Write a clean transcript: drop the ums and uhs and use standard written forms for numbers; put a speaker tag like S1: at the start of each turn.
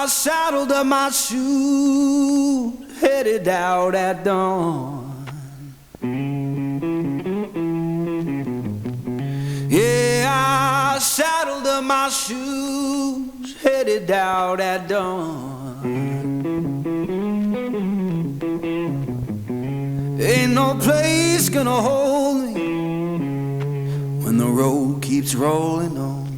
S1: I saddled up my shoes, headed out at dawn. Yeah, I saddled up my shoes, headed out at dawn. Ain't no place gonna hold me when the road keeps rolling on.